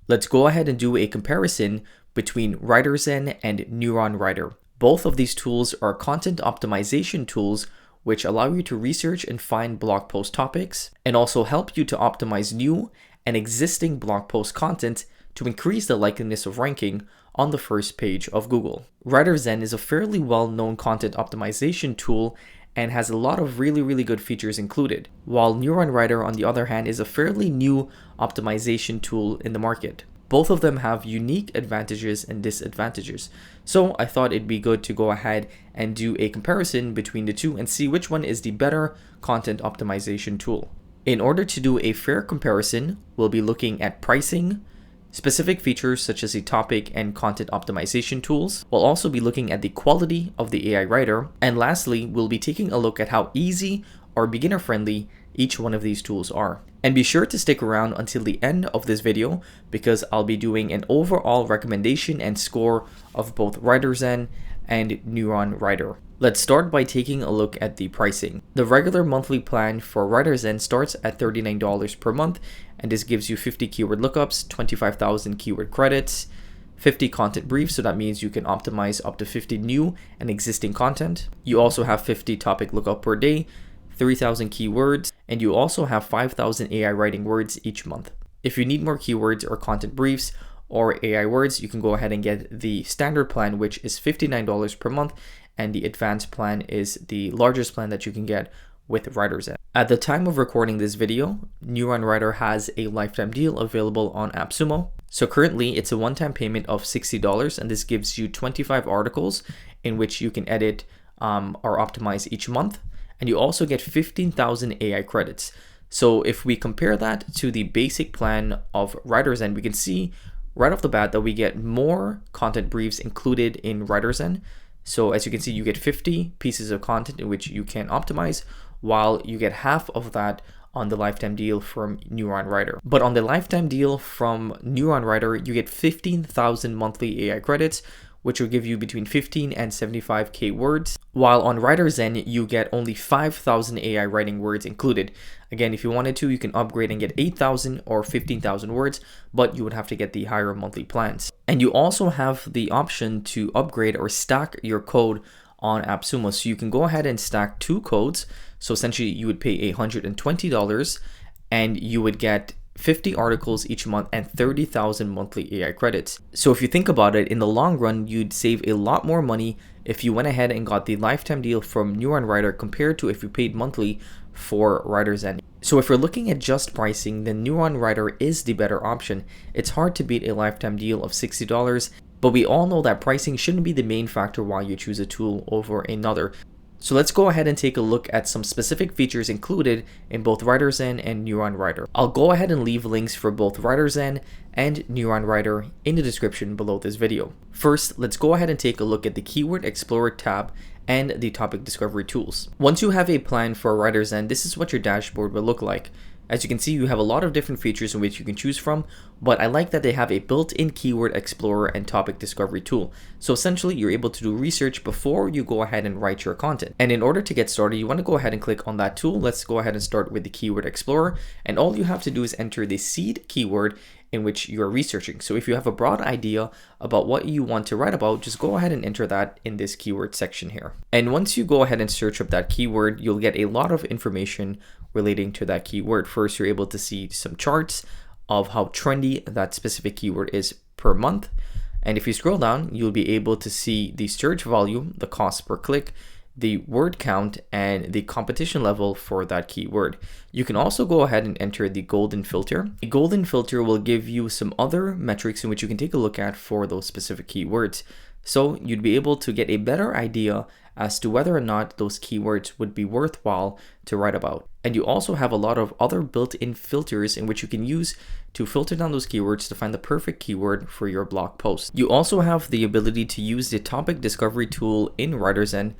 Let's go ahead and do a comparison between Writerzen and NeuronWriter. Both of these tools are content optimization tools which allow you to research and find blog post topics and also help you to optimize new and existing blog post content to increase the likeliness of ranking on the first page of Google. Writerzen is a fairly well-known content optimization tool and has a lot of really good features included, while NeuronWriter, on the other hand, is a fairly new optimization tool in the market. Both of them have unique advantages and disadvantages, so I thought it'd be good to go ahead and do a comparison between the two and see which one is the better content optimization tool. In order to do a fair comparison, we'll be looking at pricing, specific features such as the topic and content optimization tools. We'll also be looking at the quality of the AI writer. And lastly, we'll be taking a look at how easy or beginner friendly each one of these tools are. And be sure to stick around until the end of this video because I'll be doing an overall recommendation and score of both Writerzen and NeuronWriter. Let's start by taking a look at the pricing. The regular monthly plan for Writerzen starts at $39 per month, and this gives you 50 keyword lookups, 25,000 keyword credits, 50 content briefs, so that means you can optimize up to 50 new and existing content. You also have 50 topic lookup per day, 3,000 keywords, and you also have 5,000 AI writing words each month. If you need more keywords or content briefs or AI words, you can go ahead and get the standard plan, which is $59 per month, and the advanced plan is the largest plan that you can get with Writerzen. At the time of recording this video, NeuronWriter has a lifetime deal available on appsumo. So currently it's a one-time payment of $60, and this gives you 25 articles in which you can edit or optimize each month. And you also get 15,000 AI credits. So if we compare that to the basic plan of Writerzen, we can see right off the bat that we get more content briefs included in Writerzen. So as you can see, you get 50 pieces of content in which you can optimize, while you get half of that on the lifetime deal from NeuronWriter. But on the lifetime deal from NeuronWriter, you get 15,000 monthly AI credits, which will give you between 15 and 75k words, while on Writerzen you get only 5,000 AI writing words included. Again, if you wanted to, you can upgrade and get 8,000 or 15,000 words, but you would have to get the higher monthly plans. And you also have the option to upgrade or stack your code on appsumo, so you can go ahead and stack two codes. So essentially you would pay $120 and you would get 50 articles each month and 30,000 monthly AI credits. So if you think about it, in the long run, you'd save a lot more money if you went ahead and got the lifetime deal from NeuronWriter compared to if you paid monthly for Writerzen. So if we're looking at just pricing, then NeuronWriter is the better option. It's hard to beat a lifetime deal of $60, but we all know that pricing shouldn't be the main factor why you choose a tool over another. So let's go ahead and take a look at some specific features included in both Writerzen and NeuronWriter. I'll go ahead and leave links for both Writerzen and NeuronWriter in the description below this video. First, let's go ahead and take a look at the Keyword Explorer tab and the topic discovery tools. Once you have a plan for Writerzen, this is what your dashboard will look like. As you can see, you have a lot of different features in which you can choose from, but I like that they have a built-in Keyword Explorer and Topic Discovery tool. So essentially, you're able to do research before you go ahead and write your content. And in order to get started, you want to go ahead and click on that tool. Let's go ahead and start with the Keyword Explorer. And all you have to do is enter the seed keyword in which you're researching. So if you have a broad idea about what you want to write about, just go ahead and enter that in this keyword section here. And once you go ahead and search up that keyword, you'll get a lot of information relating to that keyword. First, you're able to see some charts of how trendy that specific keyword is per month. And if you scroll down, you'll be able to see the search volume, the cost per click, the word count, and the competition level for that keyword. You can also go ahead and enter the golden filter. The golden filter will give you some other metrics in which you can take a look at for those specific keywords. So you'd be able to get a better idea as to whether or not those keywords would be worthwhile to write about. And you also have a lot of other built-in filters in which you can use to filter down those keywords to find the perfect keyword for your blog post. You also have the ability to use the topic discovery tool in Writerzen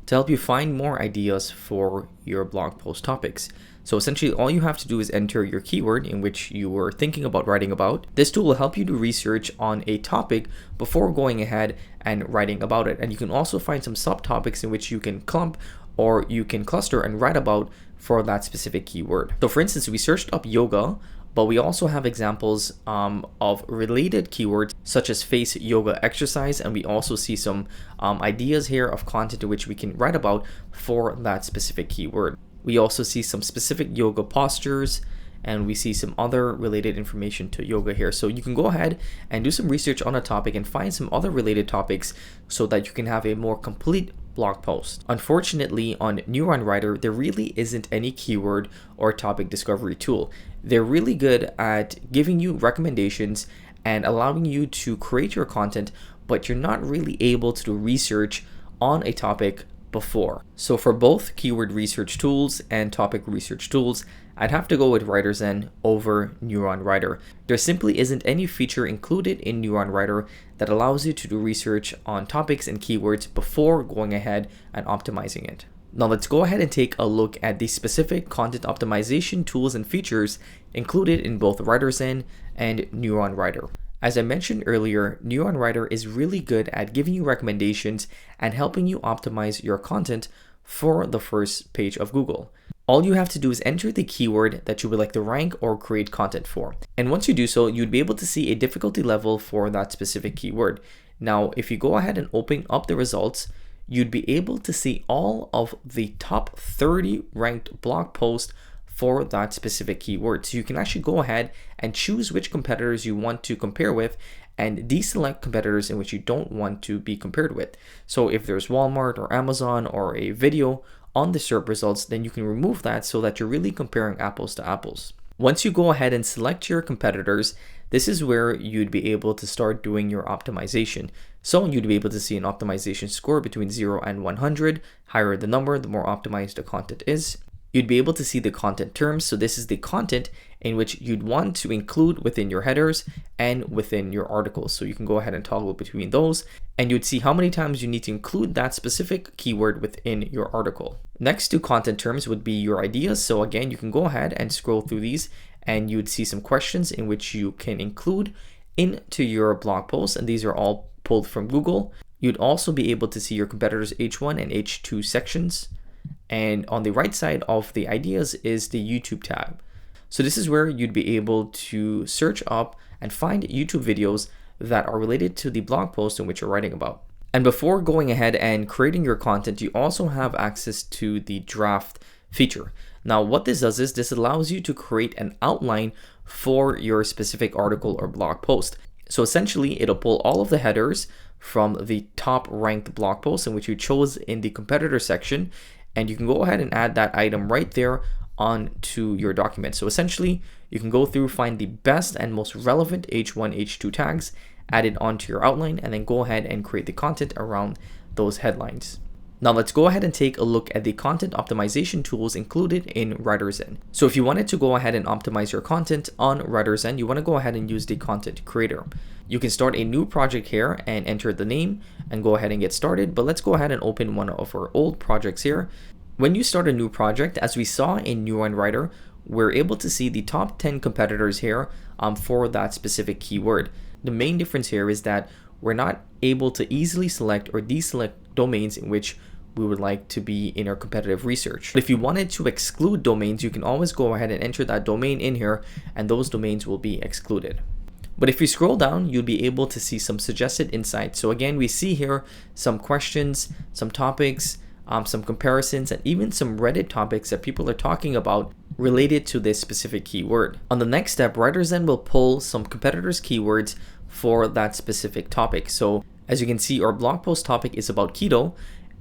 to help you find more ideas for your blog post topics. So essentially all you have to do is enter your keyword in which you were thinking about writing about. This tool will help you do research on a topic before going ahead and writing about it. And you can also find some subtopics in which you can clump or you can cluster and write about for that specific keyword. So for instance, we searched up yoga but we also have examples of related keywords such as face, yoga, exercise, and we also see some ideas here of content which we can write about for that specific keyword. We also see some specific yoga postures, and we see some other related information to yoga here. So you can go ahead and do some research on a topic and find some other related topics so that you can have a more complete blog post. Unfortunately, on NeuronWriter, there really isn't any keyword or topic discovery tool. They're really good at giving you recommendations and allowing you to create your content, but you're not really able to do research on a topic before. So for both keyword research tools and topic research tools, I'd have to go with Writerzen over NeuronWriter. There simply isn't any feature included in NeuronWriter that allows you to do research on topics and keywords before going ahead and optimizing it. Now let's go ahead and take a look at the specific content optimization tools and features included in both Writerzen and NeuronWriter. As I mentioned earlier, NeuronWriter is really good at giving you recommendations and helping you optimize your content for the first page of Google. All you have to do is enter the keyword that you would like to rank or create content for. And once you do so, you'd be able to see a difficulty level for that specific keyword. Now, if you go ahead and open up the results, you'd be able to see all of the top 30 ranked blog posts for that specific keyword. So you can actually go ahead and choose which competitors you want to compare with and deselect competitors in which you don't want to be compared with. So if there's Walmart or Amazon or a video on the SERP results, then you can remove that so that you're really comparing apples to apples. Once you go ahead and select your competitors, this is where you'd be able to start doing your optimization. So you'd be able to see an optimization score between 0 and 100. Higher the number, the more optimized the content is. You'd be able to see the content terms. So this is the content in which you'd want to include within your headers and within your articles. So you can go ahead and toggle between those, and you'd see how many times you need to include that specific keyword within your article. Next to content terms would be your ideas. So again, you can go ahead and scroll through these and you'd see some questions in which you can include into your blog post, and these are all pulled from Google. You'd also be able to see your competitors' H1 and H2 sections. And on the right side of the ideas is the YouTube tab. So this is where you'd be able to search up and find YouTube videos that are related to the blog post in which you're writing about. And before going ahead and creating your content, you also have access to the draft feature. Now, what this does is this allows you to create an outline for your specific article or blog post. So essentially, it'll pull all of the headers from the top ranked blog post in which you chose in the competitor section, and you can go ahead and add that item right there onto your document. So essentially, you can go through, find the best and most relevant H1, H2 tags, add it onto your outline, and then go ahead and create the content around those headlines. Now let's go ahead and take a look at the content optimization tools included in Writerzen. So if you wanted to go ahead and optimize your content on Writerzen, you want to go ahead and use the content creator. You can start a new project here and enter the name and go ahead and get started, but let's go ahead and open one of our old projects here. When you start a new project, as we saw in NeuronWriter, we're able to see the top 10 competitors here for that specific keyword. The main difference here is that we're not able to easily select or deselect domains in which we would like to be in our competitive research. But if you wanted to exclude domains, you can always go ahead and enter that domain in here, and those domains will be excluded. But if you scroll down, you'll be able to see some suggested insights. So again, we see here some questions, some topics, some comparisons, and even some Reddit topics that people are talking about related to this specific keyword. On the next step, Writerzen will pull some competitors' keywords for that specific topic. So as you can see, our blog post topic is about keto,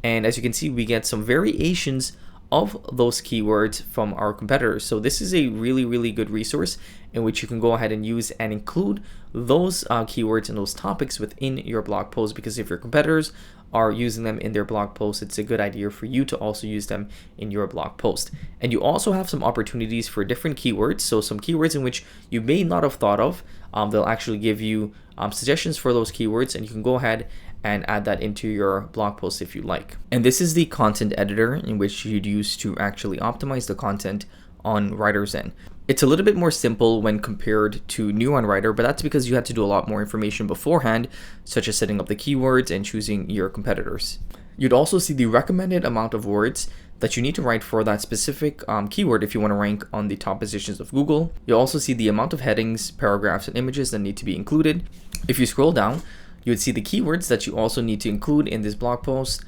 and as you can see, we get some variations of those keywords from our competitors. So this is a really good resource in which you can go ahead and use and include those keywords and those topics within your blog post, because if your competitors are using them in their blog post, it's a good idea for you to also use them in your blog post. And you also have some opportunities for different keywords. So some keywords in which you may not have thought of, they'll actually give you suggestions for those keywords, and you can go ahead and add that into your blog post if you like. And this is the content editor in which you'd use to actually optimize the content on Writerzen. It's a little bit more simple when compared to NeuronWriter, but that's because you had to do a lot more information beforehand, such as setting up the keywords and choosing your competitors. You'd also see the recommended amount of words, that you need to write for that specific keyword if you want to rank on the top positions of Google. You'll also see the amount of headings, paragraphs, and images that need to be included. If you scroll down, you would see the keywords that you also need to include in this blog post,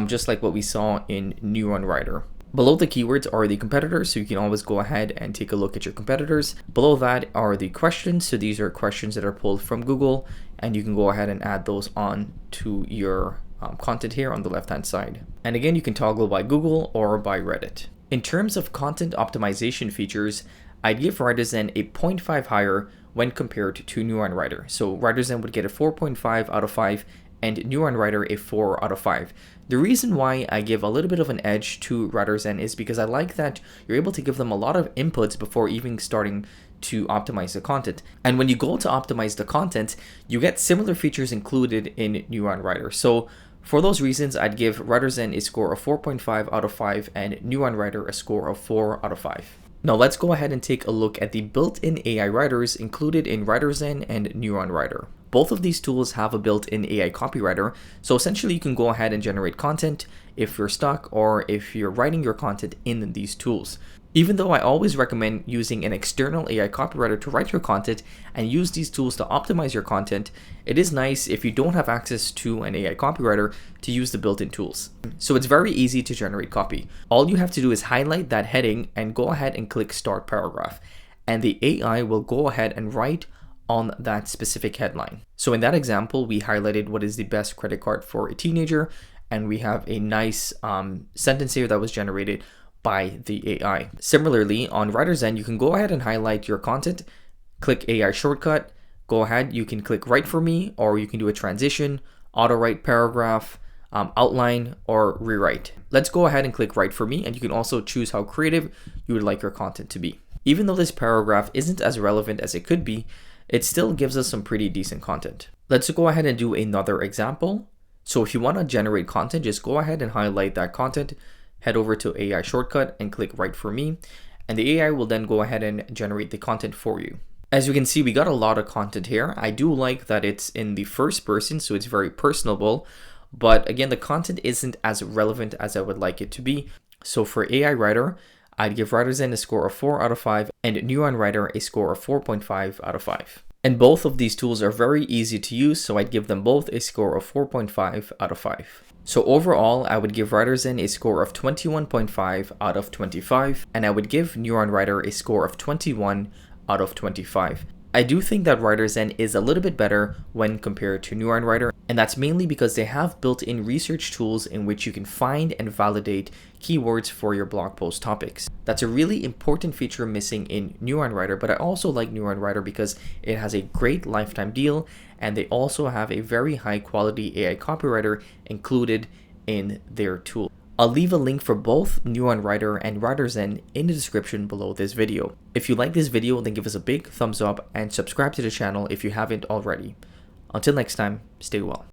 just like what we saw in NeuronWriter. Below the keywords are the competitors, so you can always go ahead and take a look at your competitors. Below that are the questions, so these are questions that are pulled from Google, and you can go ahead and add those on to your content here on the left hand side. And again, you can toggle by Google or by Reddit. In terms of content optimization features, I'd give Writerzen a 0.5 higher when compared to NeuronWriter. So Writerzen would get a 4.5 out of 5 and NeuronWriter a 4 out of 5. The reason why I give a little bit of an edge to Writerzen is because I like that you're able to give them a lot of inputs before even starting to optimize the content. And when you go to optimize the content, you get similar features included in NeuronWriter. So for those reasons, I'd give Writerzen a score of 4.5 out of 5 and NeuronWriter a score of 4 out of 5. Now let's go ahead and take a look at the built-in AI writers included in Writerzen and NeuronWriter. Both of these tools have a built-in AI copywriter, so essentially you can go ahead and generate content if you're stuck or if you're writing your content in these tools. Even though I always recommend using an external AI copywriter to write your content and use these tools to optimize your content, it is nice if you don't have access to an AI copywriter to use the built-in tools. So it's very easy to generate copy. All you have to do is highlight that heading and go ahead and click Start Paragraph, and the AI will go ahead and write on that specific headline. So in that example, we highlighted what is the best credit card for a teenager, and we have a nice sentence here that was generated by the AI. Similarly, on Writerzen, you can go ahead and highlight your content, click AI shortcut, go ahead, you can click Write for Me, or you can do a transition, auto write paragraph, outline, or rewrite. Let's go ahead and click Write for Me, and you can also choose how creative you would like your content to be. Even though this paragraph isn't as relevant as it could be, it still gives us some pretty decent content. Let's go ahead and do another example. So if you want to generate content, just go ahead and highlight that content, head over to AI shortcut and click Write for Me, and the AI will then go ahead and generate the content for you. As you can see, we got a lot of content here. I do like that it's in the first person, so it's very personable, but again, the content isn't as relevant as I would like it to be. So for AI Writer, I'd give Writerzen a score of 4 out of 5 and NeuronWriter a score of 4.5 out of 5. And both of these tools are very easy to use, so I'd give them both a score of 4.5 out of 5. So overall, I would give Writerzen a score of 21.5 out of 25, and I would give NeuronWriter a score of 21 out of 25. I do think that Writerzen is a little bit better when compared to NeuronWriter, and that's mainly because they have built-in research tools in which you can find and validate keywords for your blog post topics. That's a really important feature missing in NeuronWriter, but I also like NeuronWriter because it has a great lifetime deal, and they also have a very high quality AI copywriter included in their tool. I'll leave a link for both NeuronWriter and Writerzen in the description below this video. If you like this video, then give us a big thumbs up and subscribe to the channel if you haven't already. Until next time, stay well.